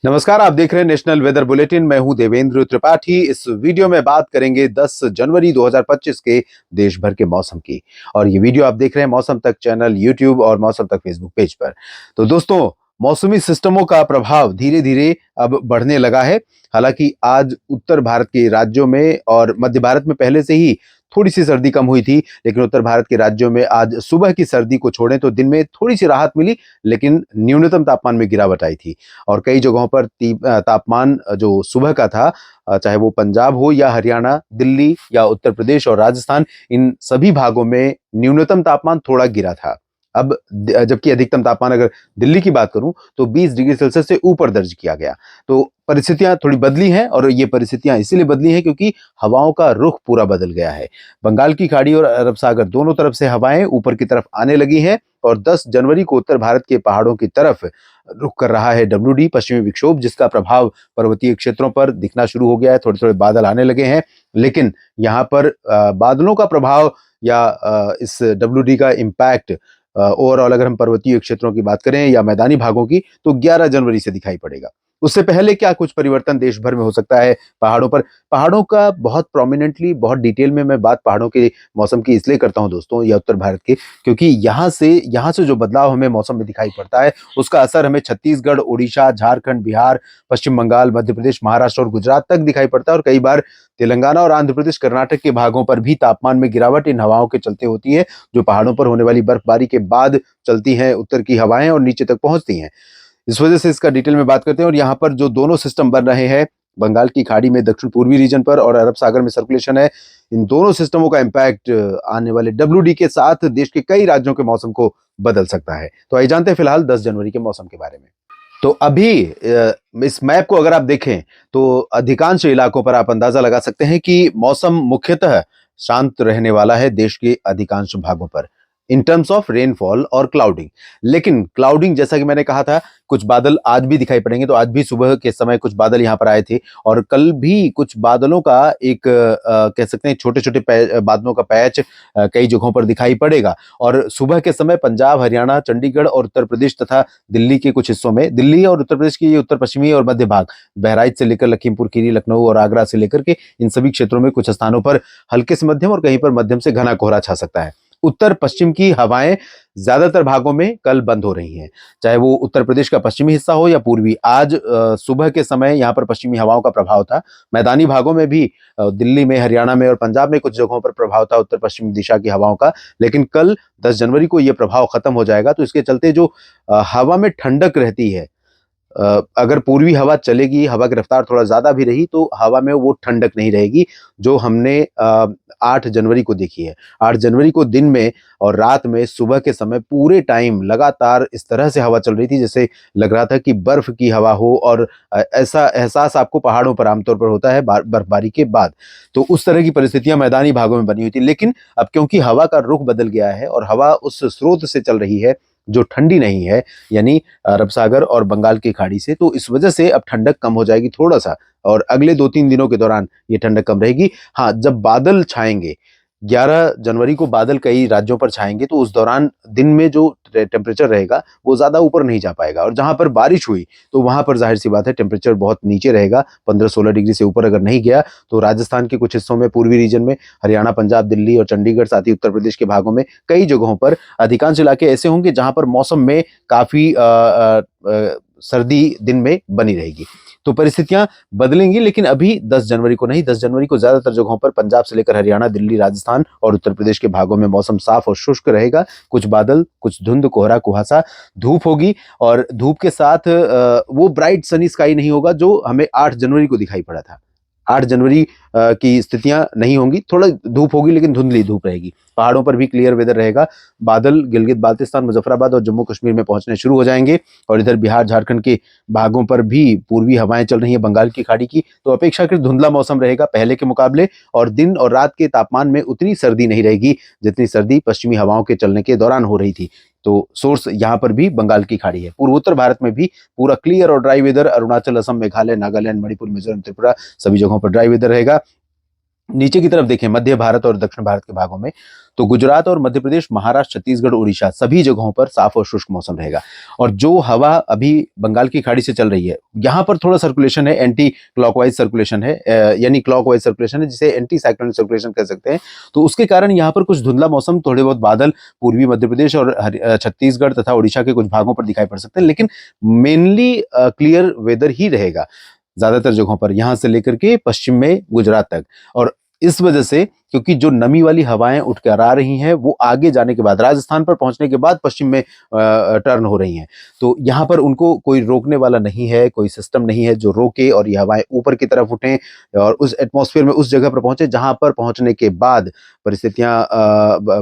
नमस्कार, आप देख रहे हैं नेशनल वेदर बुलेटिन। मैं हूं देवेंद्र त्रिपाठी। इस वीडियो में बात करेंगे 10 जनवरी 2025 के देश भर के मौसम की। और ये वीडियो आप देख रहे हैं मौसम तक चैनल यूट्यूब और मौसम तक फेसबुक पेज पर। तो दोस्तों, मौसमी सिस्टमों का प्रभाव धीरे धीरे अब बढ़ने लगा है। हालांकि आज उत्तर भारत के राज्यों में और मध्य भारत में पहले से ही थोड़ी सी सर्दी कम हुई थी, लेकिन उत्तर भारत के राज्यों में आज सुबह की सर्दी को छोड़ें तो दिन में थोड़ी सी राहत मिली, लेकिन न्यूनतम तापमान में गिरावट आई थी। और कई जगहों पर तापमान जो सुबह का था, चाहे वो पंजाब हो या हरियाणा, दिल्ली या उत्तर प्रदेश और राजस्थान, इन सभी भागों में न्यूनतम तापमान थोड़ा गिरा था। अब जबकि अधिकतम तापमान अगर दिल्ली की बात करूं तो 20 डिग्री सेल्सियस से ऊपर दर्ज किया गया। तो परिस्थितियां थोड़ी बदली हैं, और ये परिस्थितियां इसीलिए बदली हैं क्योंकि हवाओं का रुख पूरा बदल गया है। बंगाल की खाड़ी और अरब सागर दोनों तरफ से हवाएं ऊपर की तरफ आने लगी हैं, और 10 जनवरी को उत्तर भारत के पहाड़ों की तरफ रुख कर रहा है WD पश्चिमी विक्षोभ, जिसका प्रभाव पर्वतीय क्षेत्रों पर दिखना शुरू हो गया है। थोड़े थोड़े बादल आने लगे हैं, लेकिन यहाँ पर बादलों का प्रभाव या इस WD का इम्पैक्ट ओवरऑल अगर हम पर्वतीय क्षेत्रों की बात करें या मैदानी भागों की, तो 11 जनवरी से दिखाई पड़ेगा। उससे पहले क्या कुछ परिवर्तन देश भर में हो सकता है पहाड़ों पर? पहाड़ों का बहुत प्रोमिनेंटली, बहुत डिटेल में मैं बात पहाड़ों के मौसम की इसलिए करता हूं दोस्तों, या उत्तर भारत के, क्योंकि यहाँ से जो बदलाव हमें मौसम में दिखाई पड़ता है, उसका असर हमें छत्तीसगढ़, उड़ीसा, झारखंड, बिहार, पश्चिम बंगाल, मध्य प्रदेश, महाराष्ट्र और गुजरात तक दिखाई पड़ता है। और कई बार तेलंगाना और आंध्र प्रदेश, कर्नाटक के भागों पर भी तापमान में गिरावट इन हवाओं के चलते होती है, जो पहाड़ों पर होने वाली बर्फबारी के बाद चलती हैं उत्तर की हवाएं और नीचे तक पहुंचती हैं। इस वजह से इसका डिटेल में बात करते हैं। और यहाँ पर जो दोनों सिस्टम बन रहे हैं, बंगाल की खाड़ी में दक्षिण पूर्वी रीजन पर और अरब सागर में सर्कुलेशन है, इन दोनों सिस्टमों का इम्पैक्ट आने वाले WD के साथ देश के कई राज्यों के मौसम को बदल सकता है। तो आइए जानते हैं फिलहाल 10 जनवरी के मौसम के बारे में। तो अभी इस मैप को अगर आप देखें तो अधिकांश इलाकों पर आप अंदाजा लगा सकते हैं कि मौसम मुख्यतः शांत रहने वाला है देश के अधिकांश भागों पर, इन टर्म्स ऑफ रेनफॉल और क्लाउडिंग। लेकिन क्लाउडिंग, जैसा कि मैंने कहा था, कुछ बादल आज भी दिखाई पड़ेंगे। तो आज भी सुबह के समय कुछ बादल यहाँ पर आए थे, और कल भी कुछ बादलों का एक कह सकते हैं छोटे छोटे बादलों का पैच कई जगहों पर दिखाई पड़ेगा। और सुबह के समय पंजाब, हरियाणा, चंडीगढ़ और उत्तर प्रदेश तथा दिल्ली के कुछ हिस्सों में, दिल्ली और उत्तर प्रदेश की उत्तर पश्चिमी और मध्य भाग, बहराइच से लेकर लखीमपुर खीरी, लखनऊ और आगरा से लेकर के इन सभी क्षेत्रों में कुछ स्थानों पर हल्के से मध्यम और कहीं पर मध्यम से घना कोहरा छा सकता है। उत्तर पश्चिम की हवाएं ज्यादातर भागों में कल बंद हो रही हैं, चाहे वो उत्तर प्रदेश का पश्चिमी हिस्सा हो या पूर्वी। आज सुबह के समय यहाँ पर पश्चिमी हवाओं का प्रभाव था। मैदानी भागों में भी दिल्ली में, हरियाणा में और पंजाब में कुछ जगहों पर प्रभाव था उत्तर पश्चिमी दिशा की हवाओं का। लेकिन कल 10 जनवरी को यह प्रभाव खत्म हो जाएगा। तो इसके चलते जो हवा में ठंडक रहती है, अगर पूर्वी हवा चलेगी, हवा की रफ्तार थोड़ा ज्यादा भी रही, तो हवा में वो ठंडक नहीं रहेगी जो हमने 8 जनवरी को देखी है। 8 जनवरी को दिन में और रात में सुबह के समय पूरे टाइम लगातार इस तरह से हवा चल रही थी जैसे लग रहा था कि बर्फ की हवा हो। और ऐसा एहसास आपको पहाड़ों पर आमतौर पर होता है बर्फबारी के बाद। तो उस तरह की परिस्थितियां मैदानी भागों में बनी हुई थी। लेकिन अब क्योंकि हवा का रुख बदल गया है और हवा उस स्रोत से चल रही है जो ठंडी नहीं है, यानी अरब सागर और बंगाल की खाड़ी से, तो इस वजह से अब ठंडक कम हो जाएगी थोड़ा सा। और अगले 2-3 दिनों के दौरान ये ठंडक कम रहेगी। हाँ, जब बादल छाएंगे, 11 जनवरी को बादल कई राज्यों पर छाएंगे, तो उस दौरान दिन में जो टेम्परेचर रहेगा वो ज्यादा ऊपर नहीं जा पाएगा। और जहां पर बारिश हुई तो वहां पर जाहिर सी बात है टेम्परेचर बहुत नीचे रहेगा। 15-16 डिग्री से ऊपर अगर नहीं गया तो राजस्थान के कुछ हिस्सों में, पूर्वी रीजन में, हरियाणा, पंजाब, दिल्ली और चंडीगढ़, साथ ही उत्तर प्रदेश के भागों में कई जगहों पर अधिकांश इलाके ऐसे होंगे जहां पर मौसम में काफी सर्दी दिन में बनी रहेगी। तो परिस्थितियां बदलेंगी, लेकिन अभी 10 जनवरी को नहीं। 10 जनवरी को ज्यादातर जगहों पर पंजाब से लेकर हरियाणा, दिल्ली, राजस्थान और उत्तर प्रदेश के भागों में मौसम साफ और शुष्क रहेगा। कुछ बादल, कुछ धुंध, कोहरा, कुहासा, धूप होगी। और धूप के साथ वो ब्राइट सनी स्काई नहीं होगा जो हमें 8 जनवरी को दिखाई पड़ा था। 8 जनवरी की स्थितियां नहीं होंगी, थोड़ा धूप होगी लेकिन धुंधली धूप रहेगी। पहाड़ों पर भी क्लियर वेदर रहेगा। बादल गिलगित बाल्टिस्तान, मुजफ्फराबाद और जम्मू कश्मीर में पहुंचने शुरू हो जाएंगे। और इधर बिहार, झारखंड के भागों पर भी पूर्वी हवाएं चल रही हैं बंगाल की खाड़ी की, तो अपेक्षाकृत धुंधला मौसम रहेगा पहले के मुकाबले। और दिन और रात के तापमान में उतनी सर्दी नहीं रहेगी जितनी सर्दी पश्चिमी हवाओं के चलने के दौरान हो रही थी। तो सोर्स यहाँ पर भी बंगाल की खाड़ी है। पूर्वोत्तर भारत में भी पूरा क्लियर और ड्राई वेदर, अरुणाचल, असम, मेघालय, नागालैंड, मणिपुर, मिजोरम, त्रिपुरा, सभी जगहों पर ड्राई वेदर रहेगा। नीचे की तरफ देखें मध्य भारत और दक्षिण भारत के भागों में, तो गुजरात और मध्य प्रदेश, महाराष्ट्र, छत्तीसगढ़, उड़ीसा सभी जगहों पर साफ और शुष्क मौसम रहेगा। और जो हवा अभी बंगाल की खाड़ी से चल रही है, यहाँ पर थोड़ा सर्कुलेशन है, एंटी क्लॉकवाइज सर्कुलेशन है, यानी क्लॉकवाइज सर्कुलेशन है, जिसे एंटी साइक्लोनिक सर्कुलेशन कह सकते हैं। तो उसके कारण यहाँ पर कुछ धुंधला मौसम, थोड़े बहुत बादल पूर्वी मध्य प्रदेश और छत्तीसगढ़ तथा उड़ीसा के कुछ भागों पर दिखाई पड़ सकते हैं, लेकिन मेनली क्लियर वेदर ही रहेगा ज्यादातर जगहों पर, यहां से लेकर के पश्चिम में गुजरात तक। और इस वजह से, क्योंकि जो नमी वाली हवाएं उठ कर आ रही हैं वो आगे जाने के बाद, राजस्थान पर पहुंचने के बाद पश्चिम में टर्न हो रही हैं, तो यहाँ पर उनको कोई रोकने वाला नहीं है, कोई सिस्टम नहीं है जो रोके और ये हवाएं ऊपर की तरफ उठें और उस एटमॉस्फेयर में उस जगह पर पहुंचे जहां पर पहुंचने के बाद परिस्थितियां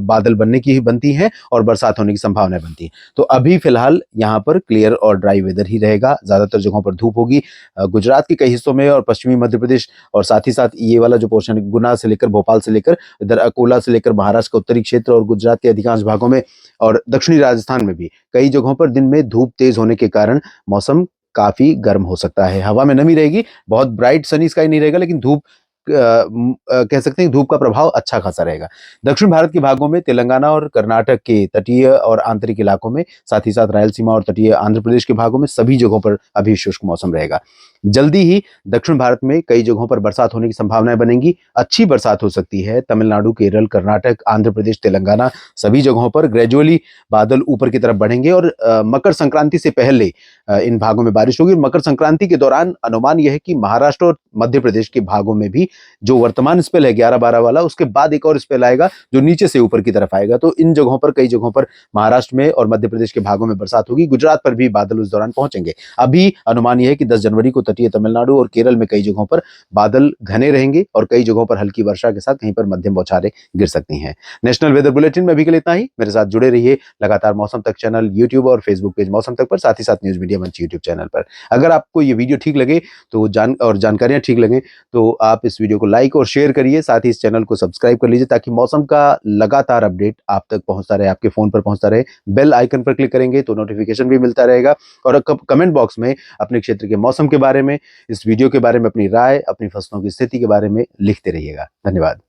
बादल बनने की ही बनती हैं और बरसात होने की संभावना बनती है। तो अभी फिलहाल यहाँ पर क्लियर और ड्राई वेदर ही रहेगा, ज्यादातर जगहों पर धूप होगी। गुजरात के कई हिस्सों में और पश्चिमी मध्य प्रदेश और साथ ही साथ ये वाला जो पोर्शन है, गुना से लेकर भोपाल से लेकर इधर अकोला से लेकर महाराष्ट्र का उत्तरी क्षेत्र और गुजरात के अधिकांश भागों में और दक्षिणी राजस्थान में भी कई जगहों पर दिन में धूप तेज होने के कारण मौसम काफी गर्म हो सकता है। हवा में नमी रहेगी, बहुत ब्राइट सनी स्काई नहीं रहेगा, लेकिन धूप कह सकते हैं धूप का प्रभाव अच्छा खासा रहेगा। दक्षिण भारत के भागों में, तेलंगाना और कर्नाटक के तटीय और आंतरिक इलाकों में, साथ ही साथ रायलसीमा और तटीय आंध्र प्रदेश के भागों में सभी जगहों पर अभी शुष्क मौसम रहेगा। जल्दी ही दक्षिण भारत में कई जगहों पर बरसात होने की संभावनाएं बनेंगी। अच्छी बरसात हो सकती है तमिलनाडु, केरल, कर्नाटक, आंध्र प्रदेश, तेलंगाना सभी जगहों पर। ग्रेजुअली बादल ऊपर की तरफ बढ़ेंगे और मकर संक्रांति से पहले इन भागों में बारिश होगी। मकर संक्रांति के दौरान अनुमान यह है कि महाराष्ट्र और मध्य प्रदेश के भागों में भी जो वर्तमान स्पेल है 11-12 वाला, उसके बाद एक और स्पेल आएगा जो नीचे से ऊपर की तरफ आएगा। तो इन जगहों पर, कई जगहों पर महाराष्ट्र में और मध्य प्रदेश के भागों में बरसात होगी। गुजरात पर भी बादल उस दौरान पहुंचेंगे। अभी अनुमान यह है कि 10 जनवरी को तटीय तमिलनाडु और केरल में कई जगहों पर बादल घने रहेंगे और कई जगहों पर हल्की वर्षा के साथ कहीं पर मध्यम बौछारें गिर सकती हैं। नेशनल वेदर बुलेटिन में अभी के लिए इतना ही। मेरे साथ जुड़े रहिए लगातार मौसम तक चैनल, यूट्यूब और फेसबुक पेज मौसम तक पर, साथ ही साथ न्यूज मीडिया मंच यूट्यूब चैनल पर। अगर आपको ये वीडियो ठीक लगे तो जानकारियां ठीक लगे तो आप इस वीडियो को लाइक और शेयर करिए। साथ ही इस चैनल को सब्सक्राइब कर लीजिए ताकि मौसम का लगातार अपडेट आप तक पहुंचता रहे, आपके फोन पर पहुंचता रहे। बेल आइकन पर क्लिक करेंगे तो नोटिफिकेशन भी मिलता रहेगा। और कमेंट बॉक्स में अपने क्षेत्र के मौसम के बारे में, इस वीडियो के बारे में अपनी राय, अपनी फसलों की स्थिति के बारे में लिखते रहिएगा। धन्यवाद।